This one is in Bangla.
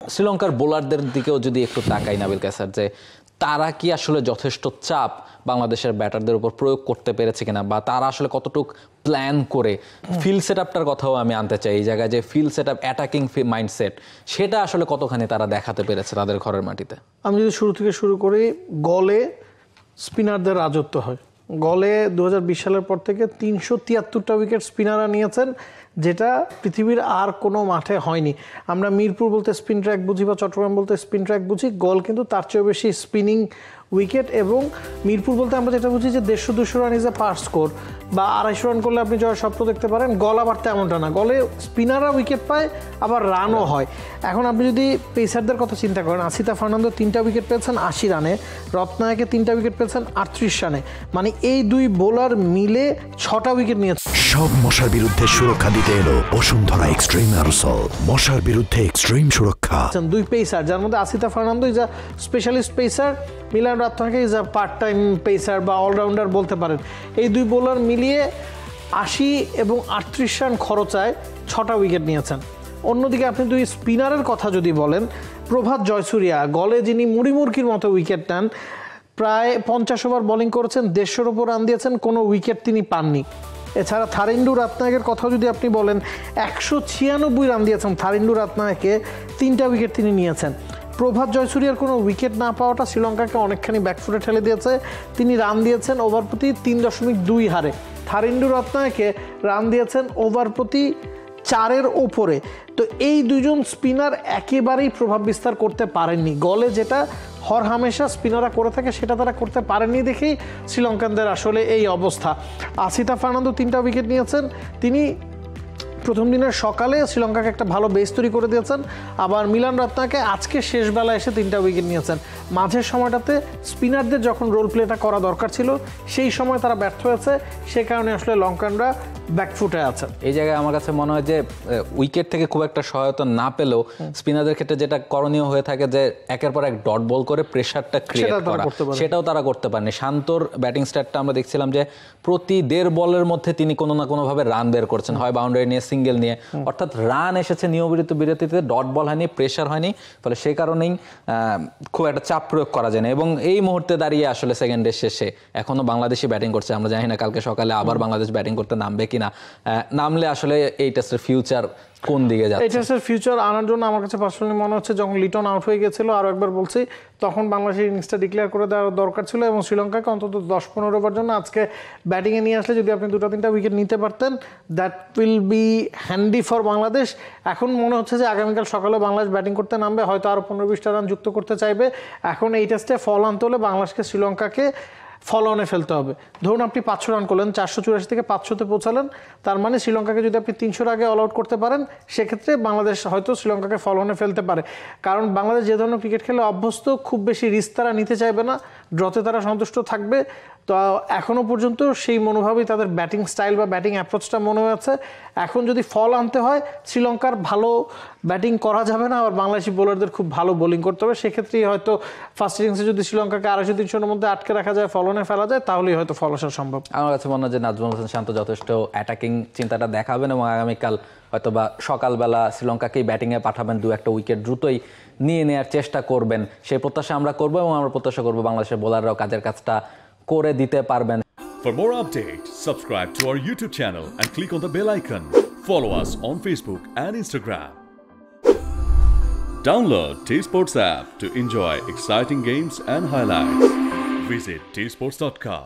শ্রীলঙ্কার বোলারদের দিকেও যদি একটু তাকাই নাবিল কায়সার, যে তারা কি আসলে যথেষ্ট চাপ বাংলাদেশের ব্যাটারদের উপর প্রয়োগ করতে পেরেছে কিনা, বা তারা আসলে কতটুকু প্ল্যান করে ফিল্ড সেট আপটার কথাও আমি আনতে চাই এই জায়গায়, যে field set up attacking mindset সেটা আসলে কতখানি তারা দেখাতে পেরেছে তাদের ঘরের মাটিতে। আমি যদি শুরু থেকে শুরু করি, গলে স্পিনারদের রাজত্ব হয়। গলে 2020 সালের পর থেকে 373টা উইকেট স্পিনাররা নিয়েছেন, যেটা পৃথিবীর আর কোনো মাঠে হয়নি। আমরা মিরপুর বলতে স্পিন ট্র্যাক বুঝি বা চট্টগ্রাম বলতে স্পিন ট্র্যাক বুঝি, গল কিন্তু তার চেয়েও বেশি স্পিনিং উইকেট। এবং মিরপুর বলতে আমরা যেটা বুঝি যে 150-200 run is a per score, বা 250 রান করলে আপনি জয়ের স্বপ্ন দেখতে পারেন। গল আবার তেমনটা না, গলে স্পিনাররা উইকেট পায় আবার রানও হয়। এখন আপনি যদি পেসারদের কথা চিন্তা করেন, আসিতা ফার্নান্দো 3টা উইকেট পেয়েছেন 80 রানে, রত্নায়কে 3টা উইকেট পেয়েছেন 38 রানে, মানে এই দুই বোলার মিলে 6টা উইকেট নিয়েছে। সব মশার বিরুদ্ধে সুরক্ষা দিতে এলো বসুন্ধরা এক্সট্রিম অ্যারোসল, মশার বিরুদ্ধে এক্সট্রিম সুরক্ষা। দুই পেসার, যার মধ্যে Asitha Fernando is a specialist pacer, Milan Rathnayake is a part time pacer বা অলরাউন্ডার বলতে পারেন। এই দুই বোলার মিলিয়ে 80 এবং 38 রান খরচায় 6টা উইকেট নিয়েছেন। অন্যদিকে আপনি দুই স্পিনারের কথা যদি বলেন, প্রভাত জয়সূরিয়া গলে যিনি মুড়িমুরকির মতো উইকেট নেন, প্রায় 50 ওভার বোলিং করেছেন, 150-এর ওপর রান দিয়েছেন, কোনো উইকেট তিনি পাননি। এছাড়া থারিন্ডু রাত্নায়কের কথাও যদি আপনি বলেন, 196 রান দিয়েছেন থারিন্ডু রাত্নায়কে, 3টা উইকেট তিনি নিয়েছেন। প্রভাত জয়সূরিয়ার কোনো উইকেট না পাওয়াটা শ্রীলঙ্কাকে অনেকখানি ব্যাকফুটে ঠেলে দিয়েছে। তিনি রান দিয়েছেন ওভার প্রতি 3.2 হারে, থারিন্ডু রত্নায়কে রান দিয়েছেন ওভার প্রতি 4-এর ওপরে। তো এই দুজন স্পিনার একেবারেই প্রভাব বিস্তার করতে পারেননি। গলে যেটা হরহামেশা স্পিনাররা করে থাকে সেটা তারা করতে পারেননি দেখেই শ্রীলঙ্কানদের আসলে এই অবস্থা। আসিতা ফার্নান্দো 3টা উইকেট নিয়েছেন, তিনি প্রথম দিনের সকালে শ্রীলঙ্কাকে একটা ভালো বেস তৈরি করে দিয়েছেন। আবার মিলান রত্নাকে আজকে শেষ বেলায় এসে 3টা উইকেট নিয়েছেন। মাঝের সময়টাতে স্পিনারদের যখন রোল প্লেটা করা দরকার ছিল সেই সময় তারা ব্যর্থ হয়েছে, সে কারণে আসলে লঙ্কানরা ব্যাকফুটে আছেন। এই জায়গায় আমার কাছে মনে হয় যে উইকেট থেকে খুব একটা সহায়তা না পেলেও স্পিনারদের ক্ষেত্রে যেটা করণীয় হয়ে থাকে যে একের পর এক ডট বল করে প্রেশারটা ক্রিয়েট করা, সেটাও তারা করতে পারেনি। শান্তর ব্যাটিং স্ট্যাটটা আমরা দেখছিলাম যে প্রতি 1.5 বলের মধ্যে তিনি কোনো না কোনোভাবে রান বের করছেন, হয় বাউন্ডারি নিয়ে সিঙ্গেল নিয়ে, অর্থাৎ রান এসেছে নিয়মিত বিরতিতে, ডট বল হয়নি, প্রেশার হয়নি, ফলে সেই কারণেই খুব একটা চাপ প্রয়োগ করা যায় না। এবং এই মুহূর্তে দাঁড়িয়ে আসলে সেকেন্ডের শেষে এখনো বাংলাদেশই ব্যাটিং করছে, আমরা জানি না কালকে সকালে আবার বাংলাদেশ ব্যাটিং করতে নামবে কিনা, নামলে আসলে এই টেস্টের ফিউচার কোন দিকে যাচ্ছে। এই টেস্টের ফিউচার আনার জন্য আমার কাছে পার্সোনালি মনে হচ্ছে যখন লিটন আউট হয়ে গেছিল, আরও একবার বলছি, তখন বাংলাদেশের ইনিংসটা ডিক্লেয়ার করে দেওয়ার দরকার ছিল এবং শ্রীলঙ্কাকে অন্তত 10-15 ওভার জন্য আজকে ব্যাটিংয়ে নিয়ে আসলে যদি আপনি 2-3টা উইকেট নিতে পারতেন, that will be handy for Bangladesh. এখন মনে হচ্ছে যে আগামীকাল সকালে বাংলাদেশ ব্যাটিং করতে নামবে, হয়তো আরও 15-20টা রান যুক্ত করতে চাইবে। এখন এই টেস্টে ফল আনতে হলে বাংলাদেশকে শ্রীলঙ্কাকে ফলোঅনে ফেলতে হবে। ধরুন আপনি 500 রান করলেন, 484 থেকে 500-তে পৌঁছালেন, তার মানে শ্রীলঙ্কাকে যদি আপনি 300-এর আগে অল আউট করতে পারেন, সেক্ষেত্রে বাংলাদেশ হয়তো শ্রীলঙ্কাকে ফলোঅনে ফেলতে পারে। কারণ বাংলাদেশ যে ধরনের ক্রিকেট খেলে অভ্যস্ত, খুব বেশি রিস্ক তারা নিতে চাইবে না, ড্রতে তারা সন্তুষ্ট থাকবে। তো এখনও পর্যন্ত সেই মনোভাবই তাদের ব্যাটিং স্টাইল বা ব্যাটিং অ্যাপ্রোচটা মনে হয়েছে। এখন যদি ফল আনতে হয়, শ্রীলঙ্কার ভালো ব্যাটিং করা যাবে না, আবার বাংলাদেশি বোলারদের খুব ভালো বোলিং করতে হবে। সেক্ষেত্রেই হয়তো ফার্স্ট ইনিংসে যদি শ্রীলঙ্কাকে 250-300-এর মধ্যে আটকে রাখা যায়, ফলনে ফেলা যায়, তাহলেই হয়তো ফল আসা সম্ভব। আমার কাছে মনে হয় যে নাজমুল হোসেন শান্ত যথেষ্ট অ্যাটাকিং চিন্তাটা দেখাবেন এবং আগামীকাল হয়তো বা সকালবেলা শ্রীলঙ্কাকেই ব্যাটিংয়ে পাঠাবেন, 2-1টা উইকেট দ্রুতই নিয়ে নেওয়ার চেষ্টা করবেন, সেই প্রত্যাশা আমরা করবো। এবং আমরা প্রত্যাশা করবো বাংলাদেশের বোলাররাও কাজের কাজটা করে দিতে পারবেন। For more updates, subscribe to our YouTube channel and click on the bell icon. Follow us on Facebook and Instagram. Download T-Sports app to enjoy exciting games and highlights. Visit tsports.com.